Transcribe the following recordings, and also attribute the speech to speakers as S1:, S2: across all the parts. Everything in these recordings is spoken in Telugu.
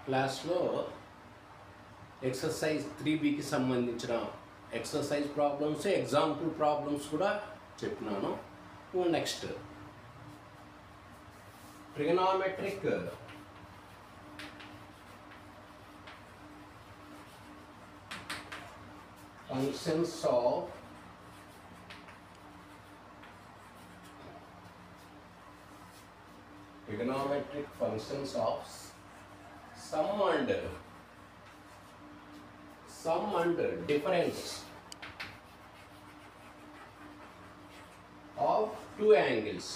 S1: క్లాస్లో ఎక్సర్సైజ్ 3Bకి సంబంధించిన ఎక్సర్సైజ్ ప్రాబ్లమ్స్, ఎగ్జాంపుల్ ప్రాబ్లమ్స్ కూడా చెప్పినాను. Next trigonometric functions of sum and difference of two angles.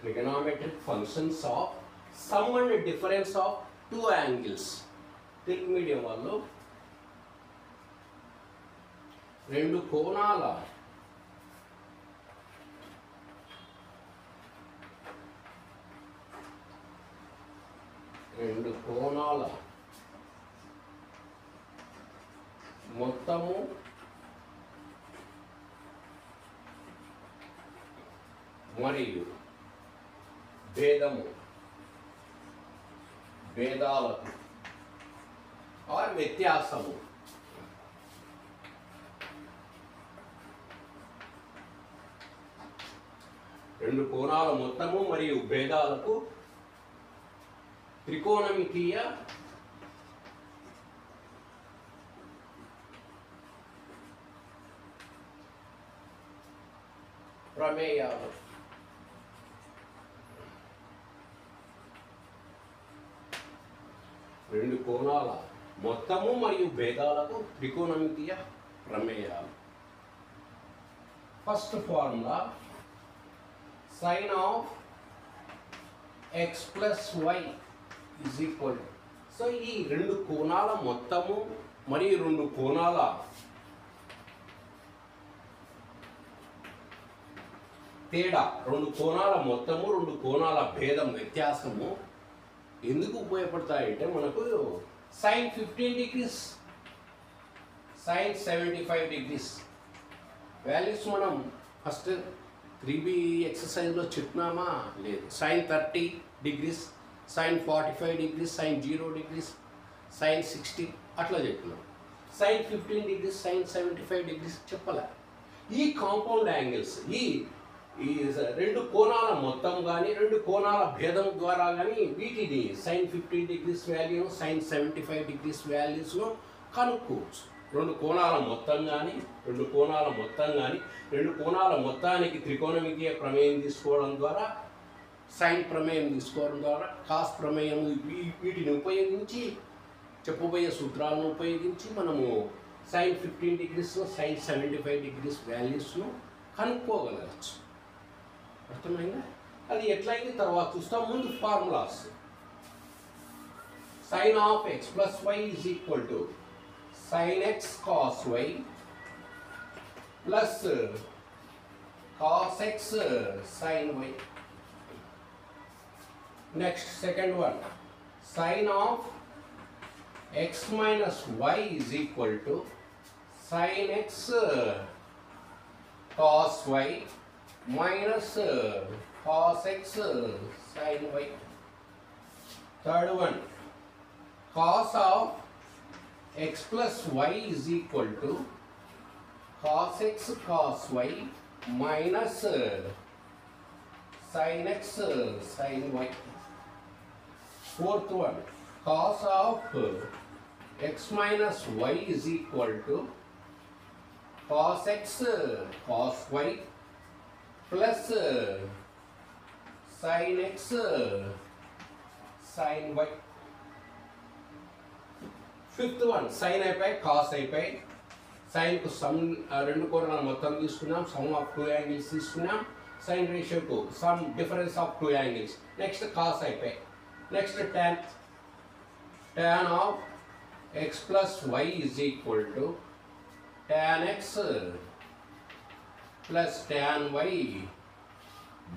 S1: Trigonometric functions of sum and difference of two angles. Telugu medium వాళ్ళు రెండు కోణాల మొత్తము మరియు భేదాలకు ఆర్ వ్యత్యాసము రెండు కోణాల మొత్తము మరియు భేదాలకు త్రికోణమితీయ ప్రమేయాలు. రెండు కోణాల మొత్తము మరియు భేదాలకు త్రికోణమితీయ ప్రమేయాలు. First formula sin of x plus y is equal to, so ఈ రెండు కోణాల మొత్తము మరియు రెండు కోణాల తేడా, రెండు కోణాల మొత్తము రెండు కోణాల భేదం వ్యత్యాసము ఎందుకు ఉపయోగపడతాయంటే మనకు sin 15 degrees, sin 75 degrees values మనం ఫస్ట్ 3B ఎక్సర్సైజ్లో చెప్పినామా లేదు. sin 30 degrees, sin 45 degrees, sin 0 degrees, sin 60 అట్లా చెప్పినాం. sin 15 degrees, sin 75 degrees చెప్పలే. ఈ కాంపౌండ్ యాంగిల్స్, ఈ రెండు కోణాల మొత్తం కానీ రెండు కోణాల భేదం ద్వారా కానీ వీటిని sin 15 degrees value, sin 75 degrees వాల్యూస్ను కనుక్కోవచ్చు. రెండు కోణాల మొత్తం కానీ రెండు కోణాల మొత్తానికి త్రికోణమితీయ ప్రమేయం తీసుకోవడం ద్వారా, సైన్ ప్రమేయం తీసుకోవడం ద్వారా, కాస్ ప్రమేయం, వీటిని ఉపయోగించి చెప్పబోయే సూత్రాలను ఉపయోగించి మనము sin 15 degrees, sin 75 degrees వాల్యూస్ను కనుక్కోగలగచ్చు. అర్థమైందా? అది ఎట్లయింది తర్వాత చూస్తాం. ముందు formulas. sin of x plus y is equal to sin x cos y plus cos x sin y. Next, second one, sin of x minus y is equal to sin x cos y minus cos x sin y. Third one, cos of x plus y is equal to cos x cos y minus sin x sin y. Fourth one, cos of x minus y is equal to cos x cos y plus sin x sin y. Fifth one, sine అయిపోయి కాస్ అయిపోయి, సైన్కు సమ్ రెండు కోణాల మొత్తం తీసుకున్నాం, సమ్ ఆఫ్ టూ యాంగిల్స్ తీసుకున్నాం, sine ratio to sum difference of two angles. Next cos అయిపోయి. Next tan of x plus y is equal to tan x plus tan y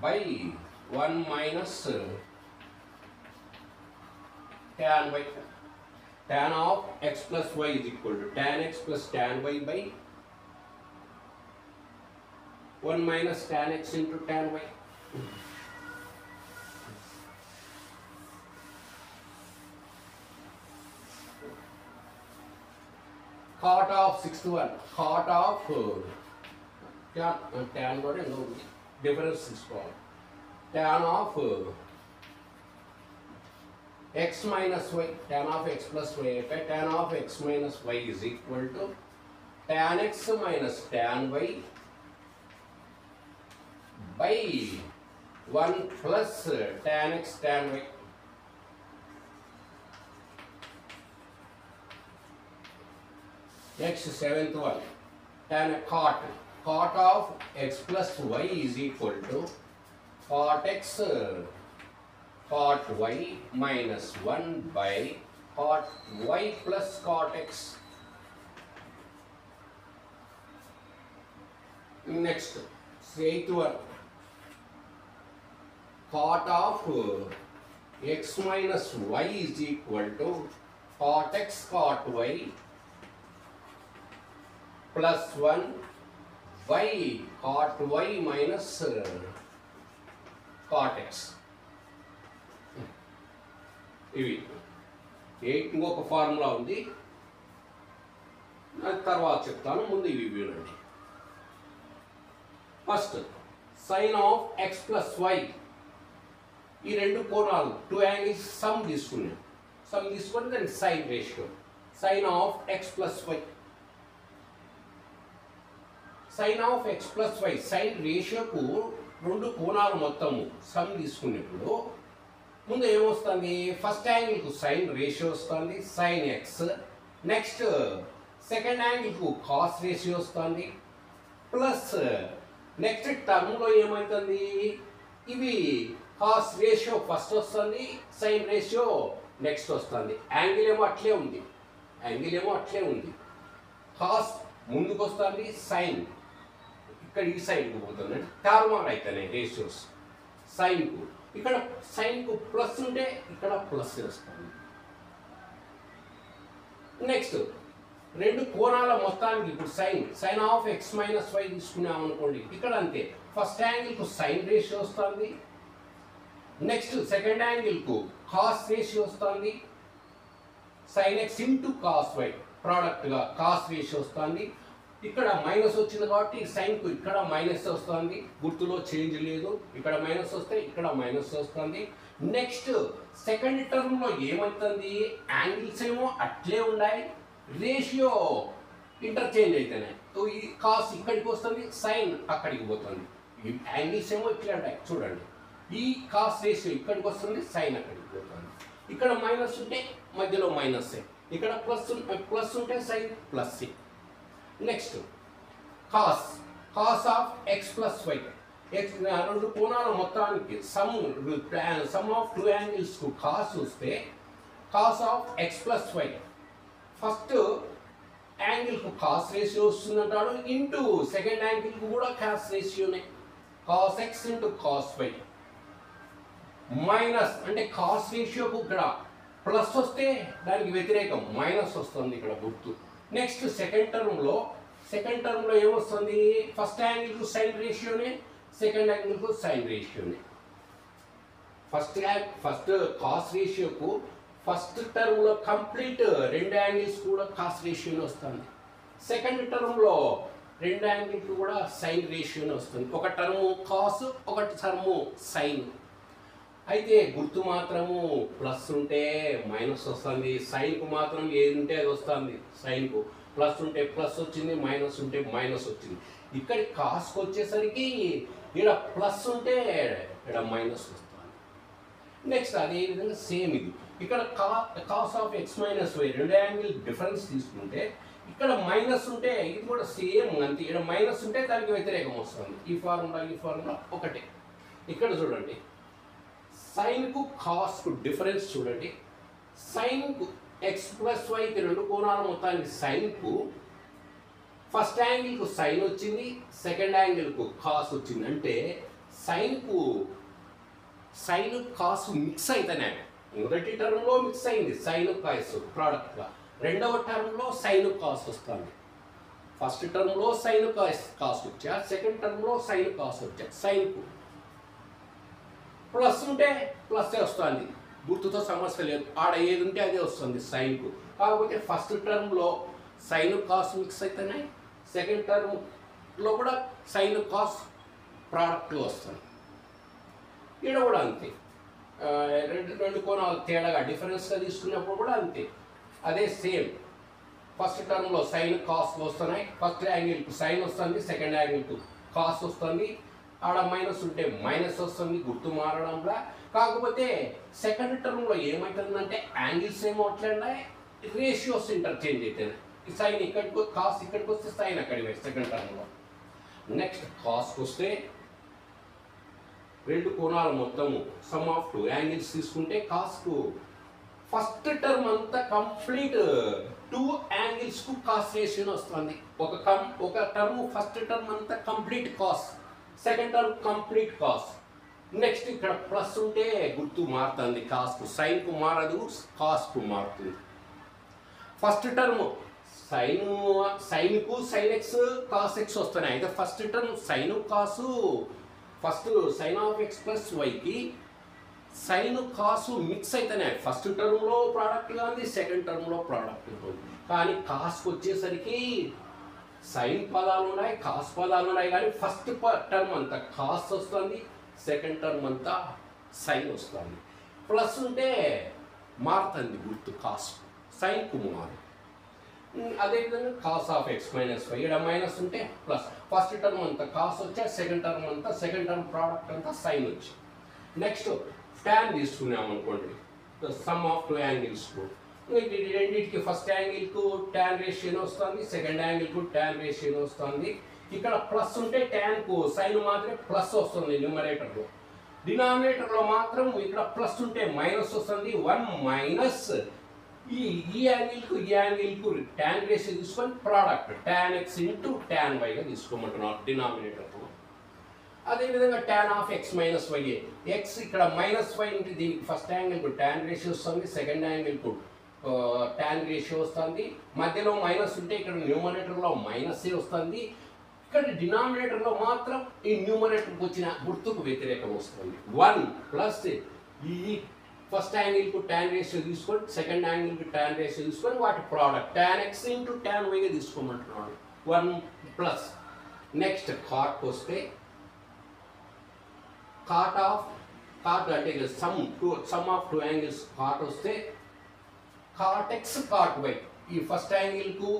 S1: by 1 minus tan y. Tan of x plus y is equal to tan x plus tan y by 1 minus tan x into tan y. cot of sixth one, cot of tan కూడా ఎన్నో డిఫరెన్స్ తీసుకోవాలి. tan of x minus y, tan of x plus y అయితే tan of x minus y is equal to tan x minus tan y by 1 plus tan x tan y. Next, seventh one, tan cot of x plus y is equal to cot x cot y minus 1 by cot y plus cot x. Next, eighth one, cot of x minus y is equal to cot x cot y plus 1 by cot y minus cot x. ఇవి 8 ఇంకొక ఫార్ములా ఉంది, అది తర్వాత చెప్తాను, ముందు ఇవి వినండి. First sine of x plus y, ఈ రెండు కోణాలు టూ యాంగిల్స్ సమ్ తీసుకున్నాం, సమ్ తీసుకొని దానికి sine ratio, sine of x plus y, sine of x plus y, sine రేషియోకు రెండు కోణాలు మొత్తము సమ్ తీసుకున్నప్పుడు ముందు ఏమొస్తుంది, ఫస్ట్ యాంగిల్కు సైన్ రేషియో వస్తుంది సైన్ ఎక్స్, నెక్స్ట్ సెకండ్ యాంగిల్కు కాస్ రేషియో వస్తుంది ప్లస్ నెక్స్ట్ టర్మ్లో ఏమవుతుంది, ఇవి కాస్ రేషియో ఫస్ట్ వస్తుంది, సైన్ రేషియో నెక్స్ట్ వస్తుంది. యాంగిల్ ఏమో అట్లే ఉంది, యాంగిల్ ఏమో అట్లే ఉంది, కాస్ ముందుకు వస్తుంది, సైన్ ఇక్కడ ఈ సైడ్కు పోతుంది, టర్మ్ అవుతున్నాయి రేషియోస్. సైన్కు ఇక్కడ సైన్కు ప్లస్ ఉంటే ఇక్కడ ప్లస్ వస్తుంది. నెక్స్ట్ రెండు కోణాల మొత్తానికి ఇప్పుడు sine of X minus y తీసుకున్నాం అనుకోండి, ఇక్కడ అంతే, ఫస్ట్ యాంగిల్కు సైన్ రేషియో వస్తుంది, నెక్స్ట్ సెకండ్ యాంగిల్కు కాస్ రేషియో వస్తుంది, sine x into cos y ప్రోడక్ట్గా కాస్ రేషియో వస్తుంది. ఇక్కడ మైనస్ వచ్చింది కాబట్టి సైన్కు ఇక్కడ మైనస్ వస్తుంది, గుర్తులో చేంజ్ లేదు, ఇక్కడ మైనస్ వస్తే ఇక్కడ మైనస్ వస్తుంది. నెక్స్ట్ సెకండ్ టర్మ్లో ఏమవుతుంది, యాంగిల్స్ ఏమో అట్లే ఉన్నాయి, రేషియో ఇంటర్చేంజ్ అవుతున్నాయి, ఈ కాస్ ఇక్కడికి వస్తుంది, సైన్ అక్కడికి పోతుంది, ఈ యాంగిల్స్ ఏమో ఇట్లా ఉంటాయి చూడండి, ఈ కాస్ రేషియో ఇక్కడికి వస్తుంది, సైన్ అక్కడికి పోతుంది. ఇక్కడ మైనస్ ఉంటే మధ్యలో మైనస్, ఇక్కడ ప్లస్ ఉంటే sine plus. Next cos of x plus y, రెండు కోణాల మొత్తానికి సమ్ ఆఫ్ టూ యాంగిల్స్కు కాస్ వస్తే cos of x plus y, first యాంగిల్కు కాస్ రేషియో వస్తుందంటాడు, ఇంటూ సెకండ్ యాంగిల్కు కూడా కాస్ రేషియోనే, cos x into cos y minus, అంటే కాస్ రేషియోకు ఇక్కడ ప్లస్ వస్తే దానికి వ్యతిరేకం మైనస్ వస్తుంది ఇక్కడ గుర్తు. నెక్స్ట్ సెకండ్ టర్మ్లో ఏమొస్తుంది, ఫస్ట్ యాంగిల్కు సైన్ రేషియోనే, సెకండ్ యాంగిల్కు సైన్ రేషియోనే. ఫస్ట్ కాస్ రేషియోకు ఫస్ట్ టర్మ్లో కంప్లీట్ రెండు యాంగిల్స్ కూడా కాస్ రేషియోనే వస్తుంది, సెకండ్ టర్మ్లో రెండు యాంగిల్స్ కూడా సైన్ రేషియోనే వస్తుంది, ఒక టర్ము కాస్ ఒక టర్ము సైన్. అయితే గుర్తు మాత్రము ప్లస్ ఉంటే మైనస్ వస్తుంది, సైన్కు మాత్రం ఏది ఉంటే అది వస్తుంది, సైన్కు ప్లస్ ఉంటే ప్లస్ వచ్చింది, మైనస్ ఉంటే మైనస్ వచ్చింది. ఇక్కడ కాస్కి వచ్చేసరికి ఇక్కడ ప్లస్ ఉంటే ఇక్కడ మైనస్ వస్తుంది. నెక్స్ట్ అదేవిధంగా సేమ్ ఇది, ఇక్కడ cos of X minus Y రెండు యాంగిల్ డిఫరెన్స్ తీసుకుంటే ఇక్కడ మైనస్ ఉంటే ఇది కూడా సేమ్ అంతే, ఇక్కడ మైనస్ ఉంటే దానికి వ్యతిరేకం వస్తుంది. ఈ ఫార్ములా ఒకటే. ఇక్కడ చూడండి, సైన్కు కాస్కు డిఫరెన్స్ చూడండి, సైన్కు ఎక్స్ ప్లస్ వైకి రెండు కోణాల మొత్తానికి సైన్కు ఫస్ట్ యాంగిల్కు సైన్ వచ్చింది, సెకండ్ యాంగిల్కు కాస్ వచ్చింది, అంటే సైన్కు సైన్ కాస్ మిక్స్ అవుతానే, మొదటి టర్మ్లో మిక్స్ అయింది సైన్ కాస్ ప్రోడక్ట్గా, రెండవ టర్మ్లో సైన్ కాస్ వస్తుంది. ఫస్ట్ టర్మ్లో సైన్ కాస్ వచ్చా, సెకండ్ టర్మ్లో సైన్ కాస్ వచ్చా. సైన్కు ప్లస్ ఉంటే ప్లస్ వస్తుంది, గుర్తుతో సమస్య లేదు, ఆడ ఏది ఉంటే అదే వస్తుంది సైన్కు. కాకపోతే ఫస్ట్ టర్మ్లో సైన్ కాస్ మిక్స్ అవుతున్నాయి. సెకండ్ టర్మ్లో కూడా సైన్ కాస్ ప్రోడక్ట్ వస్తుంది. ఇక్కడ కూడా అంతే, రెండు కోణాలు తేడాగా డిఫరెన్స్గా తీసుకున్నప్పుడు కూడా అంతే. అదే సేమ్ ఫస్ట్ టర్మ్లో సైన్ కాస్ వస్తున్నాయి. ఫస్ట్ యాంగిల్కు సైన్ వస్తుంది, సెకండ్ యాంగిల్కు కాస్ వస్తుంది. ఆడ మైనస్ ఉంటే మైనస్ వస్తుంది గుర్తు మారడంలా. కాకపోతే సెకండ్ టర్మ్లో ఏమవుతుందంటే యాంగిల్స్ ఏమో అట్లా రేషియోస్ ఇంటర్చేంజ్ అవుతాయి. సైన్ ఇక్కడికి కాస్ ఇక్కడికి వస్తే సైన్ అక్కడికి వస్తుంది సెకండ్ టర్మ్లో. నెక్స్ట్ కాస్కి వస్తే రెండు కోణాలు మొత్తము సమ్ ఆఫ్ టూ యాంగిల్స్ తీసుకుంటే కాస్కు ఫస్ట్ టర్మ్ అంతా కంప్లీట్ టూ యాంగిల్స్కు కాస్ రేషియో వస్తుంది. ఒక టర్మ్ ఫస్ట్ టర్మ్ అంతా complete cos, second term complete cos. Next ఇక్కడ ప్లస్ ఉంటే గుర్తు మారుతుంది కాస్కు, సైన్కు మారదు కాస్కు మారుతుంది. ఫస్ట్ టర్మ్ సైన్కు సైన్ ఎక్స్ కాస్ ఎక్స్ వస్తున్నాయి. అయితే first term sine cos first sine of x plus వైకి సైన్ కాసు మిక్స్ అవుతున్నాయి. ఫస్ట్ టర్మ్లో ప్రోడక్ట్గా ఉంది, సెకండ్ టర్మ్లో ప్రోడక్ట్ ఉంది. కానీ కాస్కి వచ్చేసరికి సైన్ పదాలు ఉన్నాయి, కాస్ పదాలు ఉన్నాయి. కానీ ఫస్ట్ టర్మ్ అంతా కాస్ వస్తుంది, సెకండ్ టర్మ్ అంతా సైన్ వస్తుంది. ప్లస్ ఉంటే మారుతుంది గుర్తు కాస్కు, సైన్కు మారు. అదేవిధంగా cos of X minus Y, ఇక్కడ మైనస్ ఉంటే ప్లస్. ఫస్ట్ టర్మ్ అంతా కాస్ వచ్చే, సెకండ్ టర్మ్ అంతా సెకండ్ టర్మ్ ప్రోడక్ట్ అంతా సైన్ వచ్చి. నెక్స్ట్ ట్యాన్ తీసుకున్నాం అనుకోండి, సమ్ ఆఫ్ టూ యాంగిల్స్కు. రెండింటికి ఫస్ట్ యాంగిల్కు ట్యాన్ రేషియో వస్తుంది, సెకండ్ యాంగిల్కు ట్యాన్ రేషియో వస్తుంది. ఇక్కడ ప్లస్ ఉంటే ట్యాన్కు సైన్ మాత్రమే ప్లస్ వస్తుంది న్యూమరేటర్లో. డినామినేటర్లో మాత్రం ఇక్కడ ప్లస్ ఉంటే మైనస్ వస్తుంది. 1 మైనస్ ఈ యాంగిల్కు ట్యాన్ రేషియో తీసుకొని product tan x into tan వైగా తీసుకోమంటున్నారు డినామినేటర్లో. అదేవిధంగా tan of X minus y, x ఇక్కడ మైనస్ వై ఇంటి దీనికి ఫస్ట్ యాంగిల్కు ట్యాన్ రేషియో వస్తుంది, సెకండ్ యాంగిల్కు ట్యాన్ రేషియో వస్తుంది. మధ్యలో మైనస్ ఉంటే ఇక్కడ న్యూమరేటర్లో మైనస్ వస్తుంది. ఇక్కడ డినామినేటర్లో మాత్రం ఈ న్యూమరేటర్కి వచ్చిన గుర్తుకు వ్యతిరేకం వస్తుంది. 1 ప్లస్ ఈ ఫస్ట్ యాంగిల్కు ట్యాన్ రేషియో తీసుకొని సెకండ్ యాంగిల్కి ట్యాన్ రేషియో తీసుకొని వాటి product tan x into tan వైగా తీసుకోమంటున్నాడు. 1 ప్లస్. నెక్స్ట్ కాట్కి వస్తే కాట్ అంటే sum of two angles cot వస్తే కాట్ ఎక్స్ కాట్ వై, ఈ ఫస్ట్ యాంగిల్కు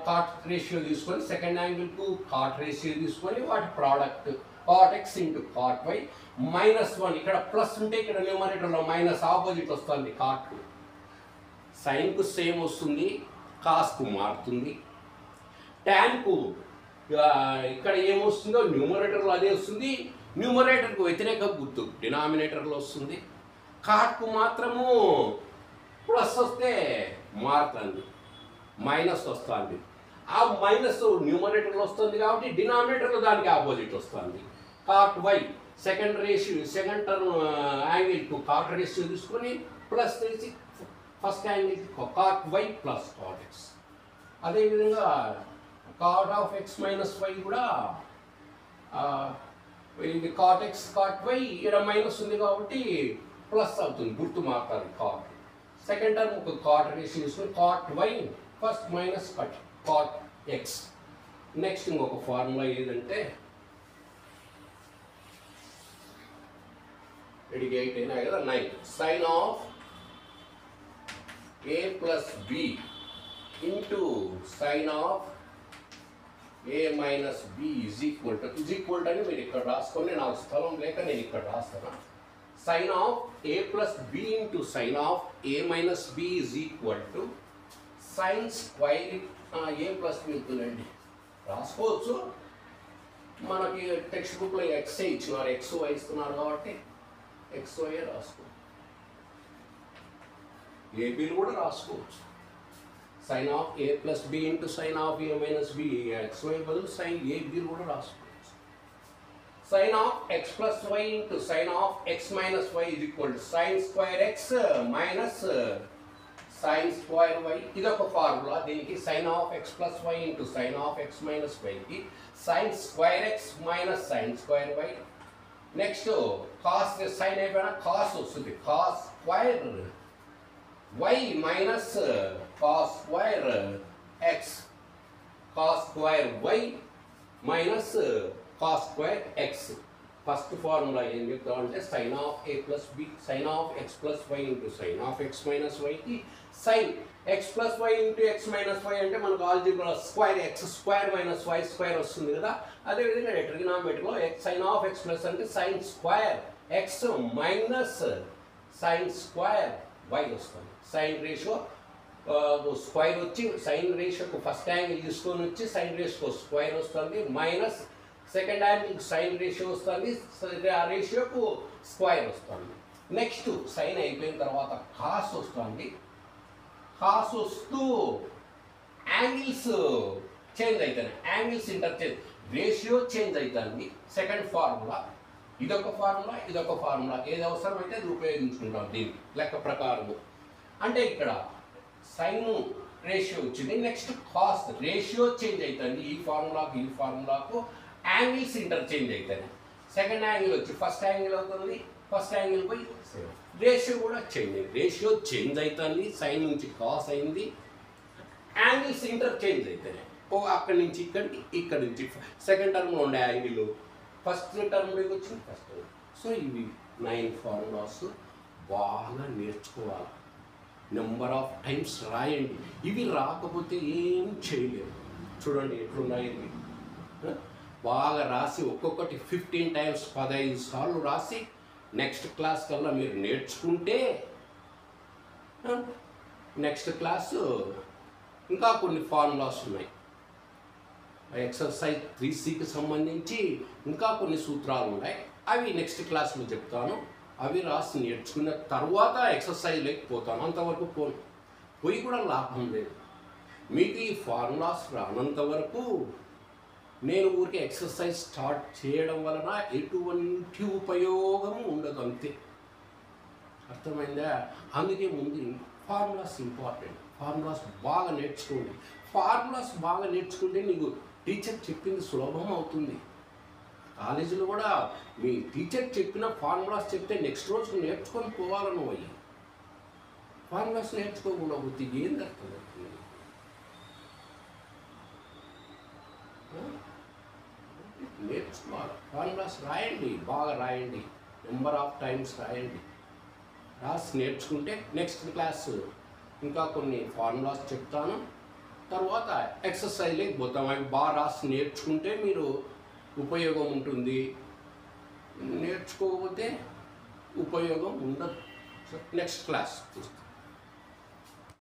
S1: కాట్ రేషియో తీసుకొని సెకండ్ యాంగిల్కు కాట్ రేషియో తీసుకొని వాటి product cot x into cot y. -1 ఇక్కడ ప్లస్ ఉంటే ఇక్కడ న్యూమరేటర్లో మైనస్ ఆపోజిట్ వస్తుంది కాట్కు. సైన్కు సేమ్ వస్తుంది, కాస్కు మారుతుంది. ట్యాన్కు ఇక్కడ ఏమొస్తుందో న్యూమరేటర్లో అదే వస్తుంది, న్యూమరేటర్కు వ్యతిరేక గుర్తు డినామినేటర్లో వస్తుంది. కాట్కు మాత్రము ప్లస్ వస్తే మారుతుంది, మైనస్ వస్తుంది. ఆ మైనస్ న్యూమరేటర్లో వస్తుంది కాబట్టి డినామినేటర్లో దానికి ఆపోజిట్ వస్తుంది. కాట్ వై సెకండ్ టర్మ్ యాంగిల్కు కాట్ రేషియో తీసుకొని ప్లస్ చేసి ఫస్ట్ యాంగిల్కి cot y plus cot x. అదేవిధంగా cot of X minus y కూడా ఇది కాట్ ఎక్స్ కాట్ వై, ఇక్కడ మైనస్ ఉంది కాబట్టి ప్లస్ అవుతుంది, గుర్తు మారుతుంది కాట్. సెకండ్ టర్మ్ ఒక కాట్ రేషియో తీసుకొని cot y first minus cot x. Next ఇంకొక ఫార్ములా ఏదంటే ఇడికి 8 అయినా కదా 9 sine of A plus B into sine of A minus B is equal అని మీరు ఇక్కడ రాసుకొని, నాకు స్థలం లేక నేను ఇక్కడ రాస్తాను. Sine of A plus B into sine of A minus B is equal to sine square A plus B అవుతుందండి. రాసుకోవచ్చు, మనకి టెక్స్ట్ బుక్లో ఎక్స్ఏ ఇచ్చినారు, ఎక్స్ వై ఇస్తున్నారు కాబట్టి ఎక్స్ వై రాసుకో. ఏబీలు కూడా రాసుకోవచ్చు. Sine of A plus B into sine of A minus B, x y బదులు సైన్ ఏబీలు కూడా రాసుకోవచ్చు. Sine of x plus y into sine of X minus y is equal to sine square x minus sine square y. ఇదొక ఫార్ములా. దీనికి sine of x plus y into sine of X minus వైకి sine square x minus sine square y. Next cos sine అయిపోయినా కాస్ వస్తుంది, cos square y minus cos square x cos square y minus cos square x. First formula ఏం చెప్తాం అంటే sine of A plus B sine of x plus y into sine of X minus వైకి sine x plus y into x minus y అంటే మనకు algebra square x square minus y square వస్తుంది కదా. అదేవిధంగా ట్రిగ్నామెట్రీలో సైన్ ఆఫ్ ఎక్స్ ప్లస్ అంటే sine square x minus sine square y వస్తుంది. సైన్ రేషియో స్క్వేర్ వచ్చి సైన్ రేషియోకు ఫస్ట్ యాంగిల్ తీసుకొని వచ్చి సైన్ రేషియో స్క్వేర్ వస్తుంది minus second angle sign ratio వస్తుంది, ఆ రేషియోకు స్క్వేర్ వస్తుంది. నెక్స్ట్ సైన్ అయిపోయిన తర్వాత కాస్ వస్తుంది. కాస్ వస్తూ యాంగిల్స్ చేంజ్ అవుతాయి, యాంగిల్స్ ఇంటర్చేంజ్ రేషియో చేంజ్ అవుతుంది. సెకండ్ ఫార్ములా ఇదొక ఫార్ములా ఇదొక ఫార్ములా, ఏది అవసరమైతే అది ఉపయోగించుకుంటాం దీన్ని లెక్క ప్రకారము. అంటే ఇక్కడ సైన్ రేషియో వచ్చింది, నెక్స్ట్ కాస్ రేషియో చేంజ్ అవుతుంది. ఈ ఫార్ములాకు యాంగిల్స్ ఇంటర్చేంజ్ అవుతాయి. సెకండ్ యాంగిల్ వచ్చి ఫస్ట్ యాంగిల్ అవుతుంది, ఫస్ట్ యాంగిల్ పోయి రేషియో కూడా చేంజ్ అయింది. రేషియో చేంజ్ అవుతుంది, సైన్ నుంచి కాస్ అయింది, యాంగిల్స్ ఇంటర్చేంజ్ అవుతాయి. అక్కడి నుంచి ఇక్కడికి ఇక్కడి నుంచి సెకండ్ టర్మ్లో ఉండే యాంగిల్ ఫస్ట్ టర్మ్లోకి వచ్చింది ఫస్ట్. సో ఇవి 9 ఫార్ములాస్ బాగా నేర్చుకోవాలి, నెంబర్ ఆఫ్ టైమ్స్ రాయండి. ఇవి రాకపోతే ఏం చేయలేరు. చూడండి ఎట్లున్నాయి ఇవి, బాగా రాసి ఒక్కొక్కటి 15 టైమ్స్ 15 సార్లు రాసి నెక్స్ట్ క్లాస్ కల్లా మీరు నేర్చుకుంటే నెక్స్ట్ క్లాసు ఇంకా కొన్ని ఫార్ములాస్ ఉన్నాయి. ఎక్సర్సైజ్ 3Cకి సంబంధించి ఇంకా కొన్ని సూత్రాలు ఉన్నాయి, అవి నెక్స్ట్ క్లాస్లో చెప్తాను. అవి రాసి నేర్చుకున్న తర్వాత ఎక్సర్సైజ్ లేకపోతాను, అంతవరకు పోయి కూడా లాభం లేదు. మీకు ఈ ఫార్ములాస్ రానంత వరకు నేను ఊరికే ఎక్సర్సైజ్ స్టార్ట్ చేయడం వలన ఎటువంటి ఉపయోగం ఉండదు, అంతే. అర్థమైందా? అందుకే ముందు ఫార్ములాస్ ఇంపార్టెంట్. ఫార్ములాస్ బాగా నేర్చుకోండి. ఫార్ములాస్ బాగా నేర్చుకుంటే నీకు టీచర్ చెప్పింది సులభం అవుతుంది. కాలేజీలో కూడా మీ టీచర్ చెప్పిన ఫార్ములాస్ చెప్తే నెక్స్ట్ రోజు నేర్చుకొని పోవాలని పోయి ఫార్ములాస్ నేర్చుకోకుండా పోతే ఏం అర్థం అవుతుంది? నేర్చుకోవాలి. ఫార్ములాస్ రాయండి, బాగా రాయండి, నెంబర్ ఆఫ్ టైమ్స్ రాయండి. రాసి నేర్చుకుంటే నెక్స్ట్ క్లాస్ ఇంకా కొన్ని ఫార్ములాస్ చెప్తాను, తర్వాత ఎక్సర్సైజ్లోకి పోతాం. అవి బాగా రాసి నేర్చుకుంటే మీరు ఉపయోగం ఉంటుంది, నేర్చుకోకపోతే ఉపయోగం ఉండదు. నెక్స్ట్ క్లాస్ చూస్తాం.